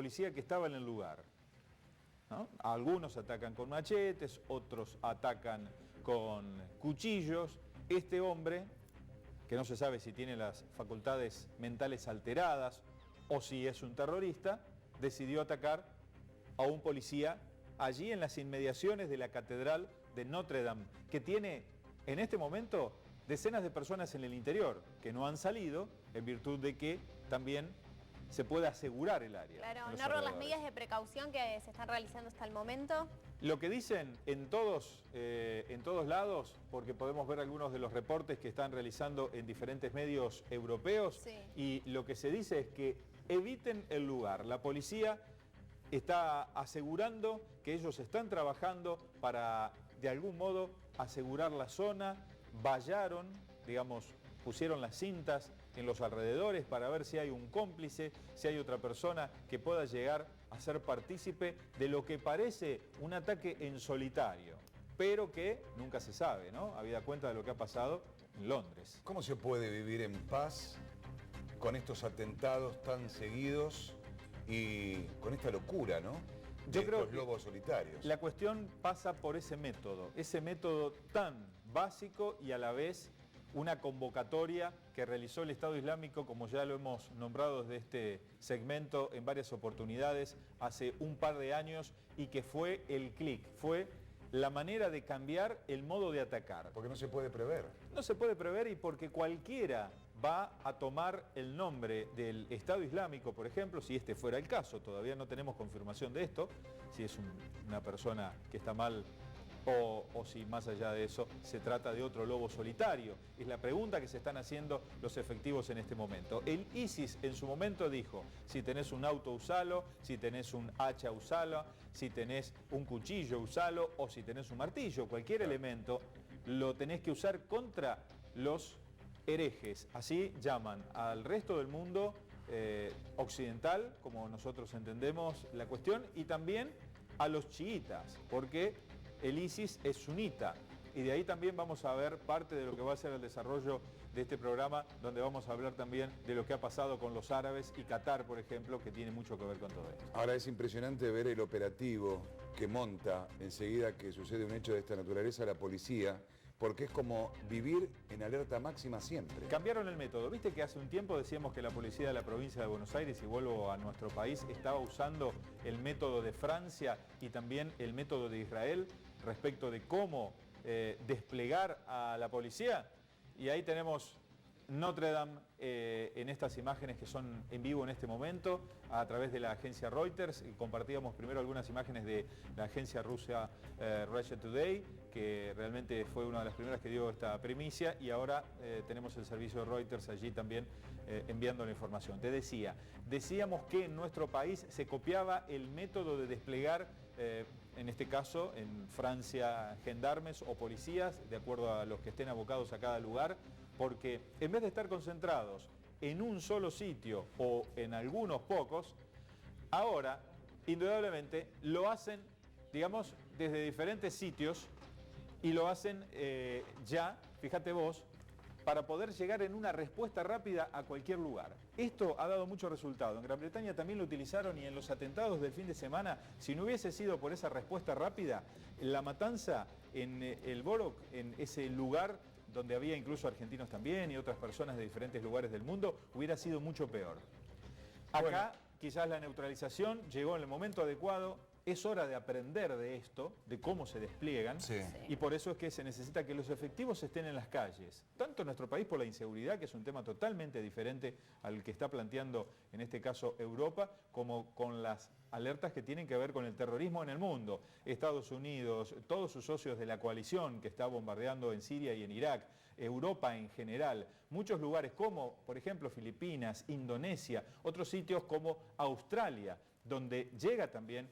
policía que estaba en el lugar, ¿no? Algunos atacan con machetes, otros atacan con cuchillos. Este hombre, que no se sabe si tiene las facultades mentales alteradas o si es un terrorista, decidió atacar a un policía allí en las inmediaciones de la Catedral de Notre Dame, que tiene en este momento decenas de personas en el interior que no han salido en virtud de que también se puede asegurar el área. Claro, Narro, las medidas de precaución que se están realizando hasta el momento. Lo que dicen en todos lados, porque podemos ver algunos de los reportes que están realizando en diferentes medios europeos, sí. Y lo que se dice es que eviten el lugar. La policía está asegurando que ellos están trabajando para, de algún modo, asegurar la zona. Vallaron, digamos, pusieron las cintas en los alrededores para ver si hay un cómplice, si hay otra persona que pueda llegar a ser partícipe de lo que parece un ataque en solitario, pero que nunca se sabe, ¿no? Habida cuenta de lo que ha pasado en Londres. ¿Cómo se puede vivir en paz con estos atentados tan seguidos y con esta locura, ¿no? Yo creo los lobos solitarios. La cuestión pasa por ese método tan básico y a la vez una convocatoria que realizó el Estado Islámico, como ya lo hemos nombrado desde este segmento en varias oportunidades, hace un par de años, y que fue el clic, fue la manera de cambiar el modo de atacar. Porque no se puede prever. No se puede prever, y porque cualquiera va a tomar el nombre del Estado Islámico, por ejemplo, si este fuera el caso. Todavía no tenemos confirmación de esto, si es una persona que está mal o si más allá de eso se trata de otro lobo solitario. Es la pregunta que se están haciendo los efectivos en este momento. El ISIS en su momento dijo: si tenés un auto, usalo; si tenés un hacha, usalo; si tenés un cuchillo, usalo; o si tenés un martillo, cualquier elemento lo tenés que usar contra los herejes. Así llaman al resto del mundo occidental, como nosotros entendemos la cuestión, y también a los chiitas, porque el ISIS es sunita, y de ahí también vamos a ver parte de lo que va a ser el desarrollo de este programa, donde vamos a hablar también de lo que ha pasado con los árabes y Qatar, por ejemplo, que tiene mucho que ver con todo esto. Ahora es impresionante ver el operativo que monta enseguida que sucede un hecho de esta naturaleza la policía, porque es como vivir en alerta máxima siempre. Cambiaron el método. Viste que hace un tiempo decíamos que la policía de la provincia de Buenos Aires, y vuelvo a nuestro país, estaba usando el método de Francia y también el método de Israel respecto de cómo desplegar a la policía. Y ahí tenemos Notre Dame en estas imágenes que son en vivo en este momento a través de la agencia Reuters. Compartíamos primero algunas imágenes de la agencia rusa Russia Today, que realmente fue una de las primeras que dio esta primicia, y ahora tenemos el servicio de Reuters allí también enviando la información. Te decíamos que en nuestro país se copiaba el método de desplegar, en este caso en Francia, gendarmes o policías, de acuerdo a los que estén abocados a cada lugar, porque en vez de estar concentrados en un solo sitio o en algunos pocos, ahora indudablemente lo hacen, digamos, desde diferentes sitios, y lo hacen ya, fíjate vos, para poder llegar en una respuesta rápida a cualquier lugar. Esto ha dado mucho resultado. En Gran Bretaña también lo utilizaron, y en los atentados del fin de semana, si no hubiese sido por esa respuesta rápida, la matanza en el Borough, en ese lugar donde había incluso argentinos también y otras personas de diferentes lugares del mundo, hubiera sido mucho peor. Acá quizás la neutralización llegó en el momento adecuado. Es hora de aprender de esto, de cómo se despliegan, Sí. Y por eso es que se necesita que los efectivos estén en las calles, tanto en nuestro país por la inseguridad, que es un tema totalmente diferente al que está planteando en este caso Europa, como con las alertas que tienen que ver con el terrorismo en el mundo. Estados Unidos, todos sus socios de la coalición que está bombardeando en Siria y en Irak, Europa en general, muchos lugares como, por ejemplo, Filipinas, Indonesia, otros sitios como Australia, donde llega también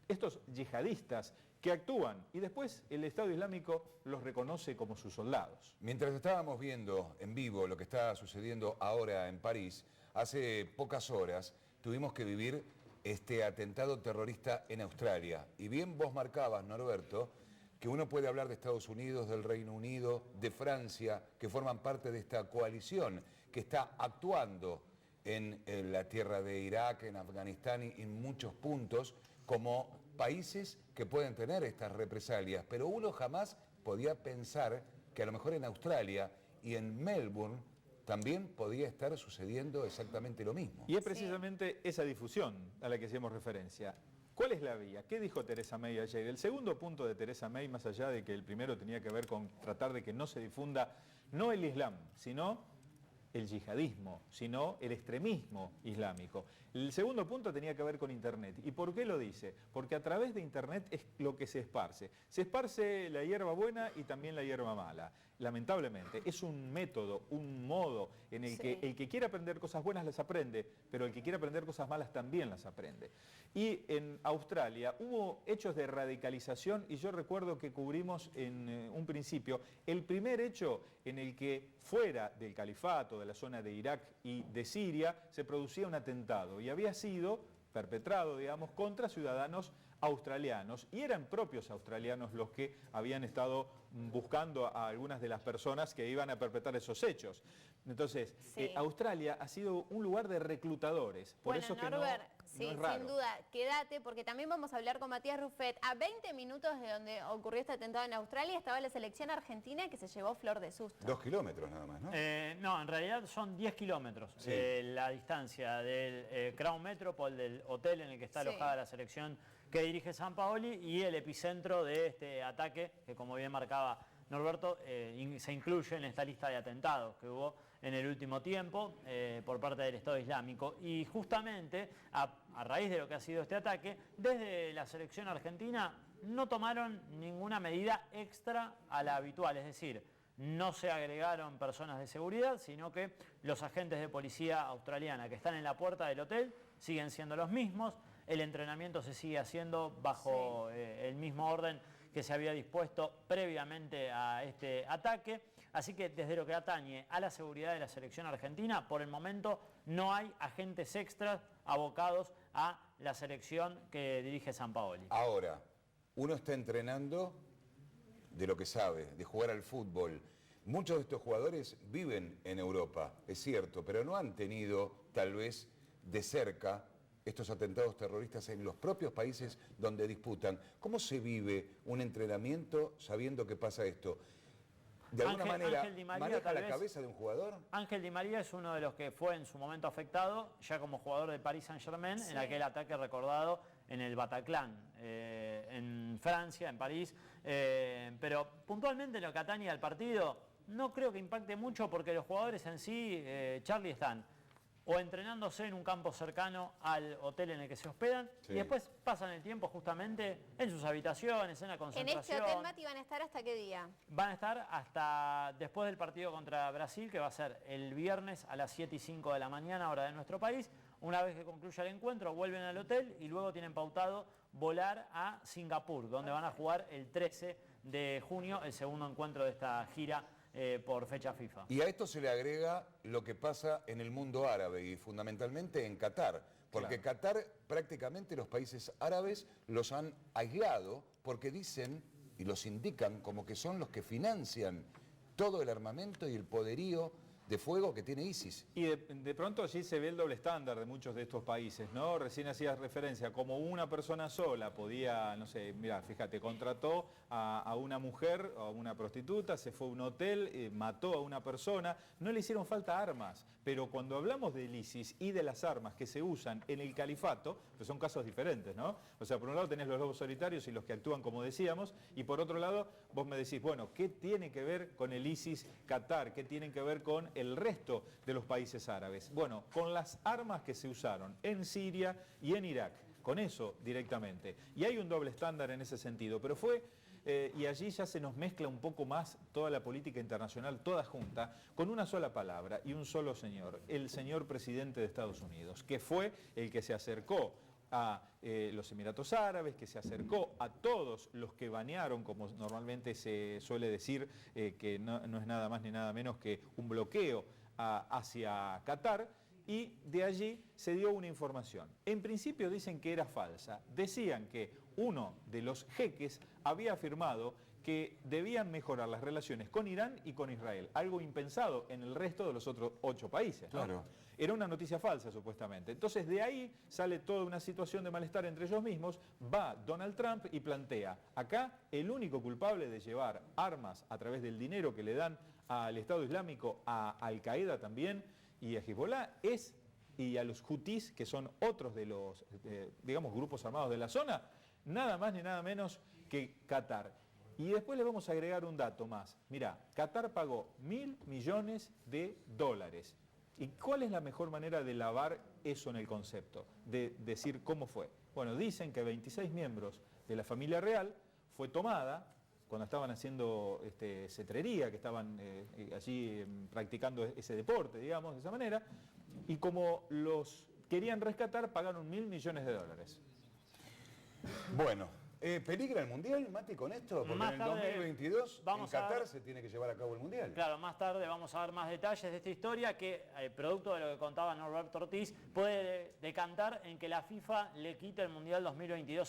estos yihadistas que actúan, y después el Estado Islámico los reconoce como sus soldados. Mientras estábamos viendo en vivo lo que está sucediendo ahora en París, hace pocas horas tuvimos que vivir este atentado terrorista en Australia. Y bien vos marcabas, Norberto, que uno puede hablar de Estados Unidos, del Reino Unido, de Francia, que forman parte de esta coalición que está actuando en la tierra de Irak, en Afganistán y en muchos puntos como países que pueden tener estas represalias, pero uno jamás podía pensar que a lo mejor en Australia y en Melbourne también podía estar sucediendo exactamente lo mismo. Y es precisamente esa difusión a la que hacemos referencia. ¿Cuál es la vía? ¿Qué dijo Theresa May ayer? El segundo punto de Theresa May, más allá de que el primero tenía que ver con tratar de que no se difunda no el Islam, sino el yihadismo, sino el extremismo islámico. El segundo punto tenía que ver con Internet. ¿Y por qué lo dice? Porque a través de Internet es lo que se esparce. Se esparce la hierba buena y también la hierba mala. Lamentablemente, es un método, un modo en el que el que quiere aprender cosas buenas las aprende, pero el que quiere aprender cosas malas también las aprende. Y en Australia hubo hechos de radicalización y yo recuerdo que cubrimos en un principio el primer hecho en el que fuera del califato, de la zona de Irak y de Siria, se producía un atentado y había sido perpetrado, digamos, contra ciudadanos australianos, y eran propios australianos los que habían estado buscando a algunas de las personas que iban a perpetrar esos hechos. Entonces, Australia ha sido un lugar de reclutadores, por eso es que Norbert, no es raro. Sin duda, quédate, porque también vamos a hablar con Matías Ruffet. A 20 minutos de donde ocurrió este atentado en Australia estaba la selección argentina que se llevó flor de susto. 2 kilómetros nada más, ¿no? No, en realidad son 10 kilómetros la distancia del Crown Metropole, del hotel en el que está alojada la selección que dirige Sampaoli, y el epicentro de este ataque, que como bien marcaba Norberto, se incluye en esta lista de atentados que hubo en el último tiempo por parte del Estado Islámico. Y justamente a raíz de lo que ha sido este ataque, desde la selección argentina no tomaron ninguna medida extra a la habitual, es decir, no se agregaron personas de seguridad, sino que los agentes de policía australiana que están en la puerta del hotel siguen siendo los mismos. El entrenamiento se sigue haciendo bajo el mismo orden que se había dispuesto previamente a este ataque. Así que desde lo que atañe a la seguridad de la selección argentina, por el momento no hay agentes extras abocados a la selección que dirige Sampaoli. Ahora, uno está entrenando de lo que sabe, de jugar al fútbol. Muchos de estos jugadores viven en Europa, es cierto, pero no han tenido tal vez de cerca estos atentados terroristas en los propios países donde disputan. ¿Cómo se vive un entrenamiento sabiendo que pasa esto? ¿De alguna manera maneja la cabeza de un jugador? Ángel Di María es uno de los que fue en su momento afectado, ya como jugador de Paris Saint-Germain, en aquel ataque recordado en el Bataclan, en Francia, en París. Pero puntualmente lo que atañe al partido, no creo que impacte mucho porque los jugadores en sí, Charlie, están o entrenándose en un campo cercano al hotel en el que se hospedan y después pasan el tiempo justamente en sus habitaciones, en la concentración. ¿En este hotel, Mati, van a estar hasta qué día? Van a estar hasta después del partido contra Brasil, que va a ser el viernes a las 7:05 de la mañana, hora de nuestro país. Una vez que concluya el encuentro, vuelven al hotel y luego tienen pautado volar a Singapur, donde van a jugar el 13 de junio, el segundo encuentro de esta gira por fecha FIFA. Y a esto se le agrega lo que pasa en el mundo árabe y fundamentalmente en Qatar, porque Qatar prácticamente los países árabes los han aislado porque dicen y los indican como que son los que financian todo el armamento y el poderío de fuego que tiene ISIS. Y de pronto allí se ve el doble estándar de muchos de estos países, ¿no? Recién hacías referencia, como una persona sola podía, no sé, mira, fíjate, contrató a una mujer, a una prostituta, se fue a un hotel, mató a una persona, no le hicieron falta armas, pero cuando hablamos del ISIS y de las armas que se usan en el califato, pues son casos diferentes, ¿no? O sea, por un lado tenés los lobos solitarios y los que actúan como decíamos, y por otro lado vos me decís, bueno, ¿qué tiene que ver con el ISIS Qatar? ¿Qué tiene que ver con el resto de los países árabes? Bueno, con las armas que se usaron en Siria y en Irak, con eso directamente. Y hay un doble estándar en ese sentido, pero y allí ya se nos mezcla un poco más toda la política internacional, toda junta, con una sola palabra y un solo señor, el señor presidente de Estados Unidos, que fue el que se acercó a los Emiratos Árabes, que se acercó a todos los que banearon, como normalmente se suele decir, que no es nada más ni nada menos que un bloqueo hacia Qatar, y de allí se dio una información. En principio dicen que era falsa. Decían que uno de los jeques había afirmado que debían mejorar las relaciones con Irán y con Israel, algo impensado en el resto de los otros 8 países, ¿no? Claro. Era una noticia falsa, supuestamente. Entonces, de ahí sale toda una situación de malestar entre ellos mismos. Va Donald Trump y plantea, acá el único culpable de llevar armas a través del dinero que le dan al Estado Islámico, a Al-Qaeda también y a Hezbollah y a los Houthis, que son otros de los, digamos, grupos armados de la zona, nada más ni nada menos que Qatar. Y después le vamos a agregar un dato más. Mirá, Qatar pagó $1.000 millones. ¿Y cuál es la mejor manera de lavar eso en el concepto? De decir cómo fue. Bueno, dicen que 26 miembros de la familia real fue tomada cuando estaban haciendo cetrería, que estaban allí practicando ese deporte, digamos, de esa manera, y como los querían rescatar, pagaron $1.000 millones. Bueno, ¿peligra el Mundial, Mati, con esto? Porque Más en el tarde 2022 en vamos a Qatar ver- se tiene que llevar a cabo el Mundial. Claro, más tarde vamos a ver más detalles de esta historia que, producto de lo que contaba Norberto Ortiz, puede decantar en que la FIFA le quite el Mundial 2022